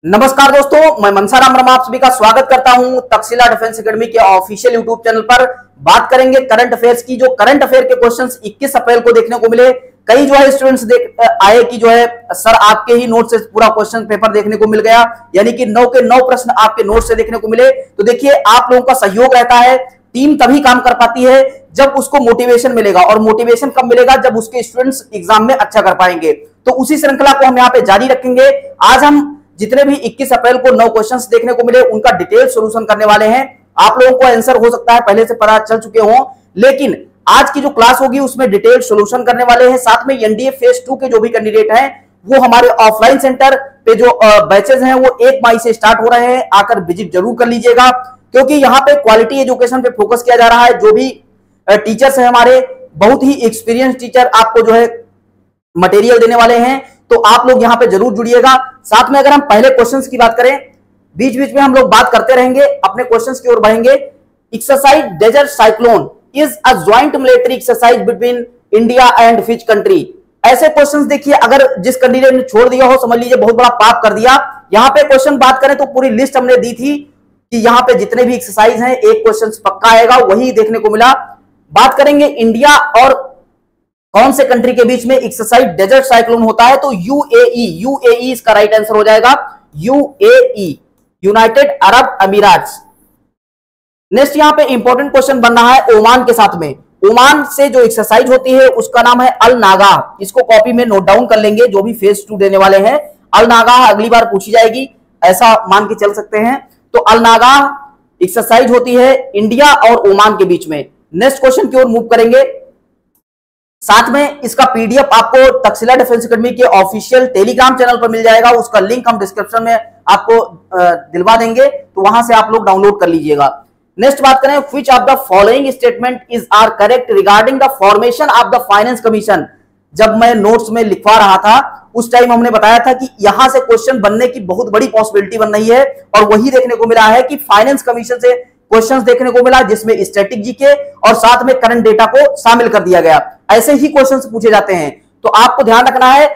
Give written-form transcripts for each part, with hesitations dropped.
नमस्कार दोस्तों, मैं मनसाराम रमा आप सभी का स्वागत करता हूं तक्षशिला डिफेंस एकेडमी के ऑफिशियल यूट्यूब चैनल पर। बात करेंगे करंट अफेयर्स की। जो करंट अफेयर के क्वेश्चंस 21 अप्रैल को देखने को मिले, कई जो है स्टूडेंट्स आए कि जो है सर आपके ही नोट से पूरा क्वेश्चन पेपर देखने को मिल गया, यानी कि 9 के 9 प्रश्न आपके नोट से देखने को मिले। तो देखिए, आप लोगों का सहयोग रहता है, टीम तभी काम कर पाती है जब उसको मोटिवेशन मिलेगा, और मोटिवेशन कब मिलेगा? जब उसके स्टूडेंट्स एग्जाम में अच्छा कर पाएंगे। तो उसी श्रृंखला को हम यहाँ पे जारी रखेंगे। आज हम जितने भी 21 अप्रैल को 9 क्वेश्चंस देखने को मिले उनका डिटेल सॉल्यूशन करने वाले हैं। आप लोगों को आंसर हो सकता है पहले से पता चल चुके हों, लेकिन आज की जो क्लास होगी उसमें डिटेल सॉल्यूशन करने वाले हैं। साथ में एनडीए फेज 2 के जो भी कैंडिडेट हैं वो हमारे ऑफलाइन सेंटर पे जो बैचेज हैं वो 1 मई से स्टार्ट हो रहे हैं, आकर विजिट जरूर कर लीजिएगा, क्योंकि यहाँ पे क्वालिटी एजुकेशन पे फोकस किया जा रहा है। जो भी टीचर्स हैं हमारे, बहुत ही एक्सपीरियंस टीचर आपको जो है मटेरियल देने वाले हैं, तो आप लोग यहां पे जरूर जुड़िएगा। साथ में अगर हम पहले क्वेश्चंस की बात करें, बीच बीच में हम लोग बात करते रहेंगे, अपने क्वेश्चंस की ओर बढ़ेंगे। Exercise desert cyclone is a joint military exercise between India and which country. ऐसे क्वेश्चंस देखिए, अगर जिस कैंडिडेट ने छोड़ दिया हो, समझ लीजिए बहुत बड़ा पाप कर दिया। यहां पे क्वेश्चन बात करें तो पूरी लिस्ट हमने दी थी कि यहां पे जितने भी एक्सरसाइज हैं एक क्वेश्चन पक्का आएगा, वही देखने को मिला। बात करेंगे इंडिया और कौन से कंट्री के बीच में एक्सरसाइज डेजर्ट साइक्लोन होता है, तो यूएई। यूएई इसका राइट आंसर हो जाएगा, यूएई, यूनाइटेड अरब अमीरात। नेक्स्ट यहां पे इंपॉर्टेंट क्वेश्चन बन रहा है ओमान के साथ में। ओमान से जो एक्सरसाइज होती है उसका नाम है अल नागा। इसको कॉपी में नोट डाउन कर लेंगे, जो भी फेज 2 देने वाले हैं। अल नागा अगली बार पूछी जाएगी, ऐसा मान के चल सकते हैं। तो अल नागा एक्सरसाइज होती है इंडिया और ओमान के बीच में। नेक्स्ट क्वेश्चन की ओर मूव करेंगे। साथ में इसका पीडीएफ आपको तक्षशिला डिफेंस एकेडमी के ऑफिशियल टेलीग्राम चैनल पर मिल जाएगा, उसका लिंक हम डिस्क्रिप्शन में आपको दिलवा देंगे, तो वहां से आप लोग डाउनलोड कर लीजिएगा। नेक्स्ट बात करें, which of the following statement is are correct regarding the formation of the finance commission. जब मैं नोट्स में लिखवा रहा था उस टाइम हमने बताया था कि यहां से क्वेश्चन बनने की बहुत बड़ी पॉसिबिलिटी बन रही है, और वही देखने को मिला है कि फाइनेंस कमीशन से क्वेश्चंस देखने को मिला, जिसमें स्टैटिक जीके और साथ में करंट डेटा को शामिल कर दिया गया। ऐसे ही क्वेश्चंस पूछे जाते हैं, तो आपको ध्यान रखना है।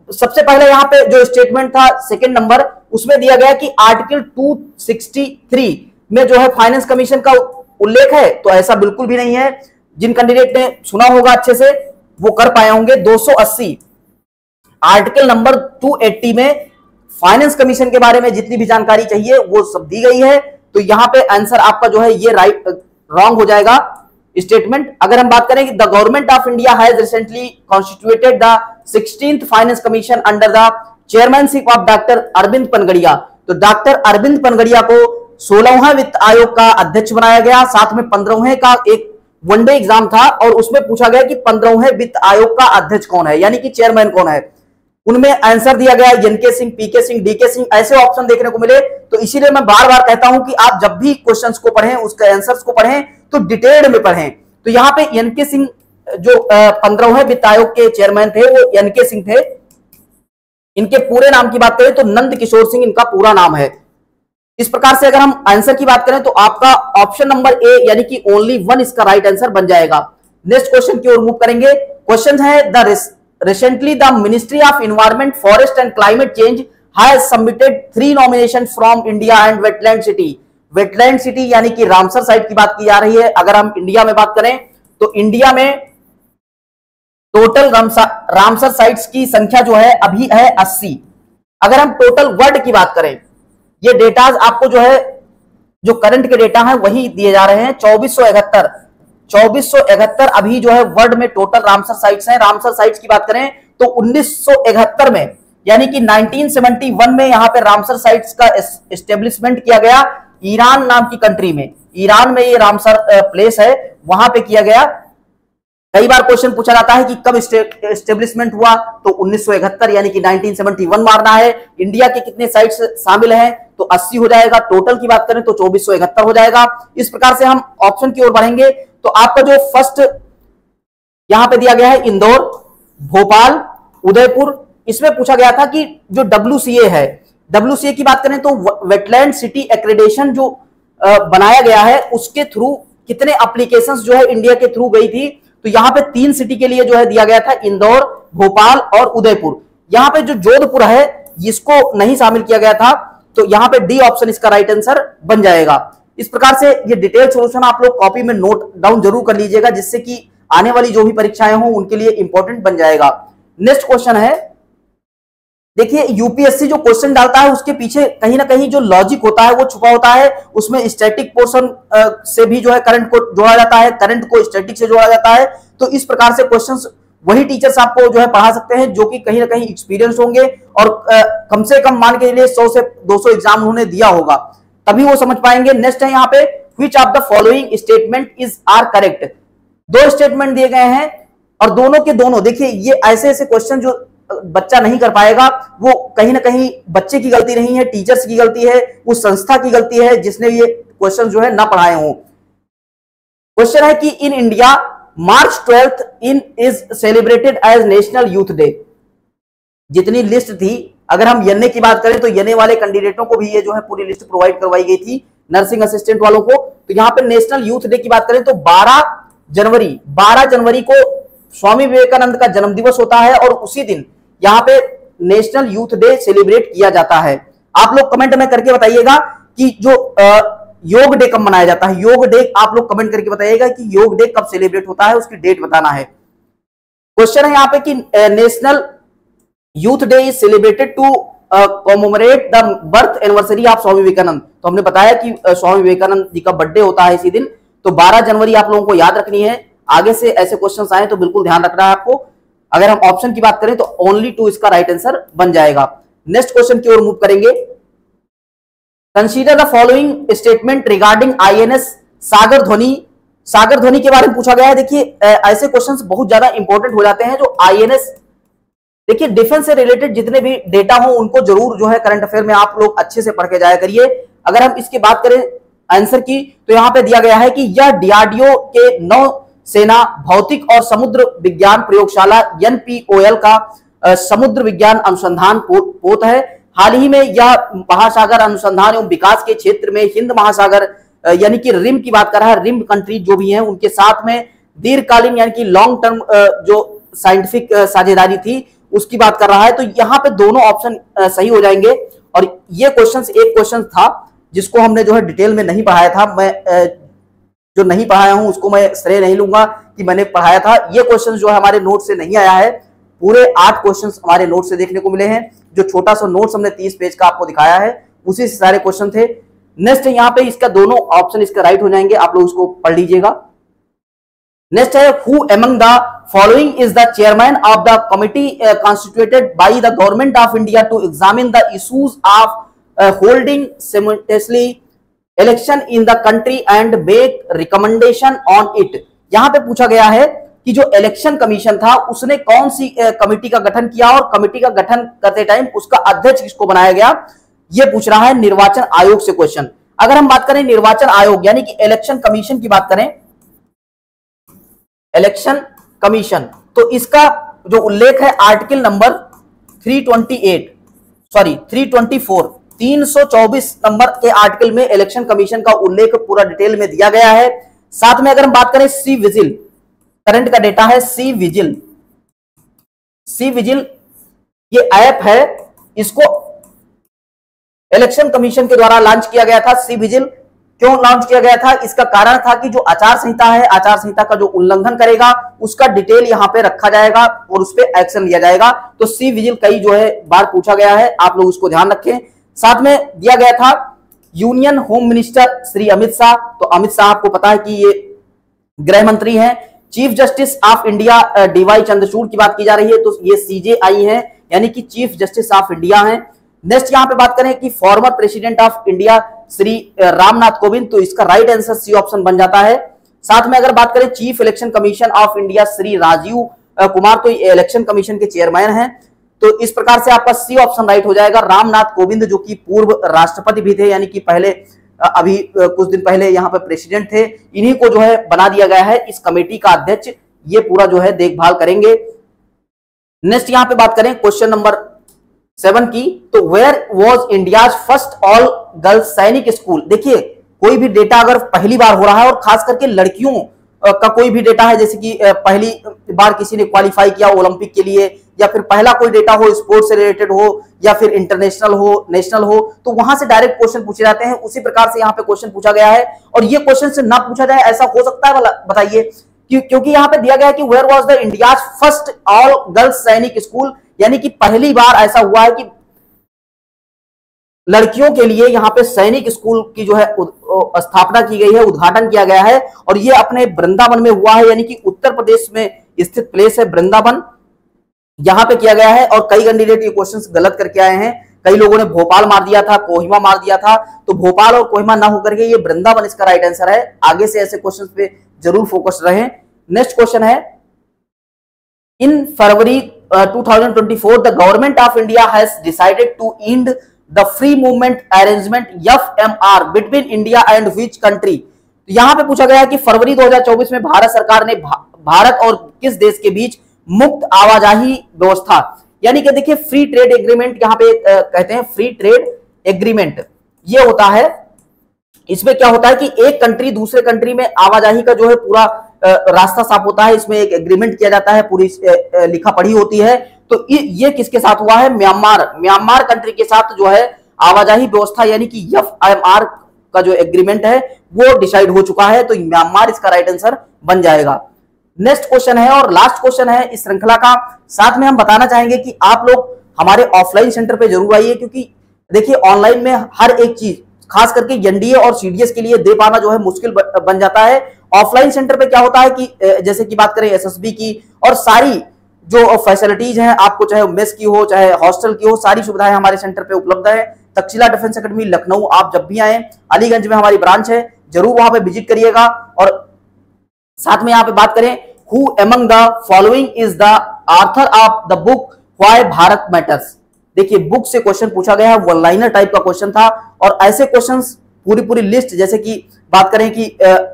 सबसे पहले यहां पे जो स्टेटमेंट था सेकंड नंबर, उसमें दिया गया कि आर्टिकल 263 में जो है फाइनेंस कमीशन का उल्लेख है, तो ऐसा बिल्कुल भी नहीं है। जिन कैंडिडेट ने सुना होगा अच्छे से वो कर पाए होंगे। 280 आर्टिकल नंबर 280 में फाइनेंस कमीशन के बारे में जितनी भी जानकारी चाहिए वो सब दी गई है, तो यहां पे आंसर आपका जो है ये राइट रॉन्ग हो जाएगा स्टेटमेंट। अगर हम बात करें कि the government of India has recently constituted the 16th finance commission under the chairmanship of doctor Arvind Panagariya, तो डॉक्टर अरविंद पनगड़िया को 16वां वित्त आयोग का अध्यक्ष बनाया गया। साथ में 15वें का एक वनडे एग्जाम था और उसमें पूछा गया कि 15वें वित्त आयोग का अध्यक्ष कौन है, यानी कि चेयरमैन कौन है। उनमें आंसर दिया गया एनके सिंह, पीके सिंह, डीके सिंह, ऐसे ऑप्शन देखने को मिले। तो इसीलिए मैं बार बार कहता हूं कि आप जब भी क्वेश्चंस को पढ़ें, उसके आंसर्स को पढ़ें तो डिटेल में पढ़ें। तो यहां पे एनके सिंह जो 15वें वित्त आयोग के चेयरमैन थे वो एनके सिंह थे। इनके पूरे नाम की बात करें तो नंद किशोर सिंह इनका पूरा नाम है। इस प्रकार से अगर हम आंसर की बात करें तो आपका ऑप्शन नंबर ए यानी कि ओनली 1 इसका राइट आंसर बन जाएगा। नेक्स्ट क्वेश्चन की ओर मूव करेंगे। क्वेश्चन है recently the Ministry of Environment, Forest and Climate Change has submitted 3 nominations from India and Wetland City। Wetland City यानी कि रामसर साइट की बात की जा रही है। अगर हम इंडिया में बात करें तो इंडिया में टोटल रामसर साइट्स की संख्या जो है अभी है 80। अगर हम टोटल वर्ल्ड की बात करें, ये डेटाज आपको जो है जो करंट के डेटा है वही दिए जा रहे हैं। 2471 अभी जो है वर्ल्ड में टोटल रामसर साइट्स हैं। रामसर साइट्स की बात करें तो 1971 में यानी कि 1971 में यहां पे रामसर साइट्स का एस्टेब्लिशमेंट किया गया ईरान नाम की कंट्री में। ईरान में ये रामसर प्लेस है, वहां पे किया गया। कई बार क्वेश्चन पूछा जाता है कि कब एस्टेब्लिशमेंट हुआ, तो 1971 यानी कि 1971 मारना है। इंडिया के कितने साइट्स शामिल हैं, तो 80 हो जाएगा। टोटल की बात करें तो 2471 हो जाएगा। इस प्रकार से हम ऑप्शन की ओर बढ़ेंगे। तो आपका जो फर्स्ट यहां पे दिया गया है इंदौर, भोपाल, उदयपुर, इसमें पूछा गया था कि जो WCA है, WCA की बात करें तो वेटलैंड सिटी एक्रेडिटेशन जो बनाया गया है उसके थ्रू कितने एप्लीकेशंस जो है इंडिया के थ्रू गई थी, तो यहां पे 3 सिटी के लिए जो है दिया गया था इंदौर, भोपाल और उदयपुर। यहां पे जो जोधपुर है इसको नहीं शामिल किया गया था, तो यहाँ पे डी ऑप्शन इसका राइट आंसर बन जाएगा। इस प्रकार से ये डिटेल सॉल्यूशन आप लोग कॉपी में नोट डाउन जरूर कर लीजिएगा, जिससे कि आने वाली जो भी परीक्षाएं हो उनके लिए इंपॉर्टेंट बन जाएगा। नेक्स्ट क्वेश्चन है, देखिए यूपीएससी जो क्वेश्चन डालता है उसके पीछे कहीं ना कहीं जो लॉजिक होता है वो छुपा होता है। उसमें स्टैटिक पोर्शन से भी जो है करंट को जोड़ा जाता है, करंट को स्टैटिक से जोड़ा जाता है। तो इस प्रकार से क्वेश्चंस वही टीचर्स आपको जो है पढ़ा सकते हैं जो कि कहीं ना कहीं एक्सपीरियंस होंगे और कम से कम मान के लिए 100 से 200 एग्जाम उन्होंने दिया होगा, तभी वो समझ पाएंगे। नेक्स्ट है यहाँ पे, which of the following statement is are correct. दो स्टेटमेंट दिए गए हैं और दोनों के दोनों, देखिए ये ऐसे ऐसे क्वेश्चन जो बच्चा नहीं कर पाएगा, वो कहीं ना कहीं बच्चे की गलती नहीं है, टीचर्स की गलती है, उस संस्था की गलती है जिसने ये क्वेश्चन जो है ना पढ़ाए हों। क्वेश्चन है कि in India March 12th in is celebrated as national youth day. जितनी लिस्ट थी, अगर हम यने की बात करें तो यने वाले कैंडिडेटों को भी ये जो है पूरी लिस्ट प्रोवाइड करवाई गई थी, नर्सिंग असिस्टेंट वालों को। तो यहाँ पे नेशनल यूथ डे की बात करें तो 12 जनवरी को स्वामी विवेकानंद का जन्म दिवस होता है और उसी दिन यहाँ पे नेशनल यूथ डे सेलिब्रेट किया जाता है। आप लोग कमेंट में करके बताइएगा कि जो योग डे कब मनाया जाता है। योग डे आप लोग कमेंट करके बताइएगा कि योग डे कब सेलिब्रेट होता है, उसकी डेट बताना है। क्वेश्चन है यहाँ पे कि national youth day is celebrated to commemorate the birth anniversary of Swami Vivekananda. तो हमने बताया कि स्वामी विवेकानंद जी का बर्थडे होता है इसी दिन, तो 12 जनवरी आप लोगों को याद रखनी है। आगे से ऐसे क्वेश्चंस आए तो बिल्कुल ध्यान रखना है आपको। अगर हम ऑप्शन की बात करें तो ओनली 2 इसका राइट आंसर बन जाएगा। नेक्स्ट क्वेश्चन की ओर मूव करेंगे। Consider the following statement regarding INS Sagar Dhwani. Sagar ध्वनि के बारे में पूछा गया है। देखिए ऐसे क्वेश्चंस बहुत ज्यादा इंपॉर्टेंट हो जाते हैं जो आईएनएस, देखिए डिफेंस से रिलेटेड जितने भी डेटा हो उनको जरूर जो है करंट अफेयर में आप लोग अच्छे से पढ़ के जाया करिए। अगर हम इसकी बात करें आंसर की, तो यहाँ पे दिया गया है कि यह डीआरडीओ के नौसेना भौतिक और समुद्र विज्ञान प्रयोगशाला NPOL का समुद्र विज्ञान अनुसंधान पोत है। हाल ही में यह महासागर अनुसंधान एवं विकास के क्षेत्र में हिंद महासागर यानी कि रिम की बात कर रहा है, रिम कंट्री जो भी हैं उनके साथ में दीर्घकालीन यानी कि लॉन्ग टर्म जो साइंटिफिक साझेदारी थी उसकी बात कर रहा है। तो यहाँ पे दोनों ऑप्शन सही हो जाएंगे। और ये एक क्वेश्चन था जिसको हमने जो है डिटेल में नहीं पढ़ाया था। मैं जो नहीं पढ़ाया हूं उसको मैं श्रेय नहीं लूंगा कि मैंने पढ़ाया था। ये क्वेश्चन जो है हमारे नोट से नहीं आया है, पूरे 8 क्वेश्चन हमारे नोट से देखने को मिले हैं। जो छोटा सा नोट्स हमने 30 पेज का आपको दिखाया है उसी से सारे क्वेश्चन थे। नेक्स्ट यहाँ पे इसका दोनों ऑप्शन इसका राइट हो जाएंगे, आप लोग उसको पढ़ लीजिएगा। नेक्स्ट है, who among the following is the chairman of the committee constituted by the government of India to examine the issues of holding simultaneously election in the country and make recommendation on it. यहां पे पूछा गया है कि जो election commission था उसने कौन सी कमेटी का गठन किया और कमेटी का गठन करते टाइम उसका अध्यक्ष किसको बनाया गया, ये पूछ रहा है निर्वाचन आयोग से क्वेश्चन। अगर हम बात करें निर्वाचन आयोग यानी कि इलेक्शन कमीशन की बात करें, इलेक्शन कमीशन, तो इसका जो उल्लेख है आर्टिकल नंबर 324 नंबर के आर्टिकल में इलेक्शन कमीशन का उल्लेख पूरा डिटेल में दिया गया है। साथ में अगर हम बात करें सी विजिल, करंट का डेटा है सी विजिल ये ऐप है, इसको इलेक्शन कमीशन के द्वारा लॉन्च किया गया था। सी विजिल क्यों लॉन्च किया गया था, इसका कारण था कि जो आचार संहिता है, आचार संहिता का जो उल्लंघन करेगा उसका डिटेल यहां पे रखा जाएगा और उस पर एक्शन लिया जाएगा। तो सी विजिल कई जो है बार पूछा गया है, आप लोग उसको ध्यान रखें। साथ में दिया गया था union home minister Shri Amit Shah. तो अमित शाह आपको पता है कि ये गृह मंत्री हैं। Chief justice of India DY Chandrachud की बात की जा रही है, तो ये CJI है यानी कि चीफ जस्टिस ऑफ इंडिया हैं। नेक्स्ट यहां पे बात करें कि former president of India Shri Ramnath Kovind, तो इसका राइट आंसर सी ऑप्शन बन जाता है। साथ में अगर बात करें chief election commission of India Shri Rajiv Kumar, तो इलेक्शन कमीशन के चेयरमैन हैं। तो इस प्रकार से आपका सी ऑप्शन राइट हो जाएगा। रामनाथ कोविंद जो कि पूर्व राष्ट्रपति भी थे यानी कि पहले अभी कुछ दिन पहले यहाँ पे प्रेसिडेंट थे, इन्हीं को जो है बना दिया गया है इस कमेटी का अध्यक्ष। ये पूरा जो है देखभाल करेंगे। नेक्स्ट यहाँ पे बात करें क्वेश्चन नंबर 7 की, तो where was India's first all girls Sainik school. देखिए कोई भी डेटा अगर पहली बार हो रहा है और खास करके लड़कियों का कोई भी डेटा है, जैसे कि पहली बार किसी ने क्वालिफाई किया ओलंपिक के लिए या फिर पहला कोई डेटा हो स्पोर्ट्स से रिलेटेड हो या फिर इंटरनेशनल हो, नेशनल हो, तो वहां से डायरेक्ट क्वेश्चन पूछे जाते हैं। उसी प्रकार से यहाँ पे क्वेश्चन पूछा गया है। और ये क्वेश्चन से ना पूछा जाए ऐसा हो सकता है बताइए? क्योंकि यहाँ पे दिया गया है कि where was the India's first all girls Sainik school, यानी कि पहली बार ऐसा हुआ है कि लड़कियों के लिए यहाँ पे सैनिक स्कूल की जो है स्थापना की गई है, उद्घाटन किया गया है। और ये अपने वृंदावन में हुआ है, यानी कि उत्तर प्रदेश में स्थित प्लेस है वृंदावन, यहां पे किया गया है। और कई कैंडिडेट ये क्वेश्चंस गलत करके आए हैं। कई लोगों ने भोपाल मार दिया था, कोहिमा मार दिया था, तो भोपाल और कोहिमा ना होकर के ये वृंदावन इसका राइट आंसर है। आगे से ऐसे क्वेश्चंस पे जरूर फोकस रहें। नेक्स्ट क्वेश्चन है, in February 2024 the government of India has decided to end the free movement arrangement FMR between India and which country. तो यहां पे पूछा गया है कि फरवरी 2024 में भारत सरकार ने भारत और किस देश के बीच मुक्त आवाजाही व्यवस्था, यानी कि देखिए फ्री ट्रेड एग्रीमेंट यहां पे कहते हैं, फ्री ट्रेड एग्रीमेंट ये होता है। इसमें क्या होता है कि एक कंट्री दूसरे कंट्री में आवाजाही का जो है पूरा रास्ता साफ होता है। इसमें एक एग्रीमेंट किया जाता है, पूरी लिखा पढ़ी होती है। तो ये किसके साथ हुआ है? म्यांमार कंट्री के साथ जो है आवाजाही व्यवस्था यानी कि FMR का जो एग्रीमेंट है वो डिसाइड हो चुका है। तो म्यांमार इसका राइट आंसर बन जाएगा। नेक्स्ट क्वेश्चन है और लास्ट क्वेश्चन है इस श्रृंखला का। साथ में हम बताना चाहेंगे कि आप लोग हमारे ऑफलाइन सेंटर पे जरूर आइए, क्योंकि देखिए ऑनलाइन में हर एक चीज खास करके एनडीए और सीडीएस के लिए दे पाना जो है मुश्किल बन जाता है। ऑफलाइन सेंटर पे क्या होता है कि जैसे कि बात करें एसएसबी की और सारी जो फैसिलिटीज हैं, आपको चाहे मेस की हो चाहे हॉस्टल की हो, सारी सुविधाएं हमारे सेंटर पे उपलब्ध है। तक्षशिला डिफेंस एकेडमी लखनऊ आप जब भी आए, अलीगंज में हमारी ब्रांच है, जरूर वहां पे विजिट करिएगा। और साथ में यहाँ पे बात करें, who among the following is the author of the book why Bharat matters. देखिए बुक से क्वेश्चन पूछा गया है, वन लाइनर टाइप का क्वेश्चन था। और ऐसे क्वेश्चंस पूरी लिस्ट, जैसे कि बात करें कि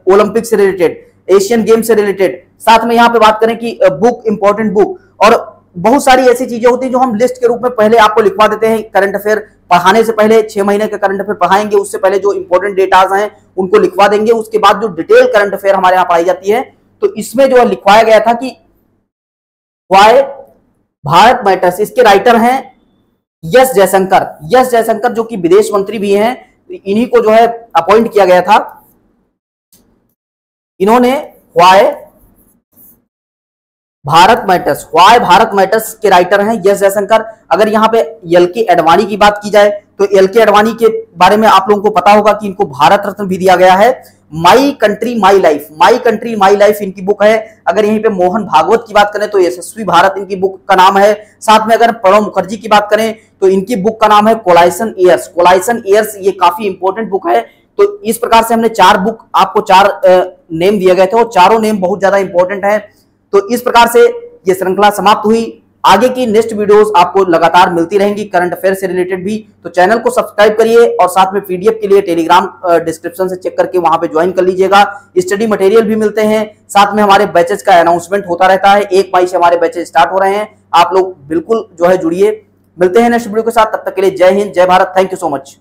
ओलंपिक से रिलेटेड, एशियन गेम से रिलेटेड, साथ में यहाँ पे बात करें कि बुक इंपॉर्टेंट बुक, और बहुत सारी ऐसी चीजें होती हैं जो हम लिस्ट के रूप में पहले आपको लिखवा देते हैं। करंट अफेयर पढ़ाने से पहले 6 महीने का करंट अफेयर पढ़ाएंगे, उससे पहले जो इंपॉर्टेंट डेटाज हैं उनको लिखवा देंगे। उसके बाद जो डिटेल करंट अफेयर हमारे यहाँ पढ़ाई जाती है, तो इसमें जो लिखवाया गया था कि व्हाई भारत मैटर्स, इसके राइटर हैं एस जयशंकर जो कि विदेश मंत्री भी हैं। इन्हीं को जो है अपॉइंट किया गया था। इन्होंने व्हाई भारत मैटर्स के राइटर हैं एस जयशंकर। अगर यहाँ पे एल.के. अडवाणी की बात की जाए तो एल.के. अडवाणी के बारे में आप लोगों को पता होगा कि इनको भारत रत्न भी दिया गया है। माई कंट्री माई लाइफ इनकी बुक है। अगर यहीं पे मोहन भागवत की बात करें तो यशस्वी भारत इनकी बुक का नाम है। साथ में अगर प्रणब मुखर्जी की बात करें तो इनकी बुक का नाम है कोलाइसन ईयर्स। ये काफी इंपॉर्टेंट बुक है। तो इस प्रकार से हमने 4 बुक, आपको 4 नेम दिए गए थे और चारों नेम बहुत ज्यादा इंपॉर्टेंट है। तो इस प्रकार से ये श्रृंखला समाप्त हुई। आगे की नेक्स्ट वीडियोस आपको लगातार मिलती रहेंगी करंट अफेयर से रिलेटेड भी। तो चैनल को सब्सक्राइब करिए और साथ में पीडीएफ के लिए टेलीग्राम डिस्क्रिप्शन से चेक करके वहां पे ज्वाइन कर लीजिएगा। स्टडी मटेरियल भी मिलते हैं, साथ में हमारे बैचेस का अनाउंसमेंट होता रहता है। 1 मई से हमारे बैचेस स्टार्ट हो रहे हैं। आप लोग बिल्कुल जो है जुड़िए। मिलते हैं नेक्स्ट वीडियो के साथ, तब तक के लिए जय हिंद, जय Bharat. Thank you so much.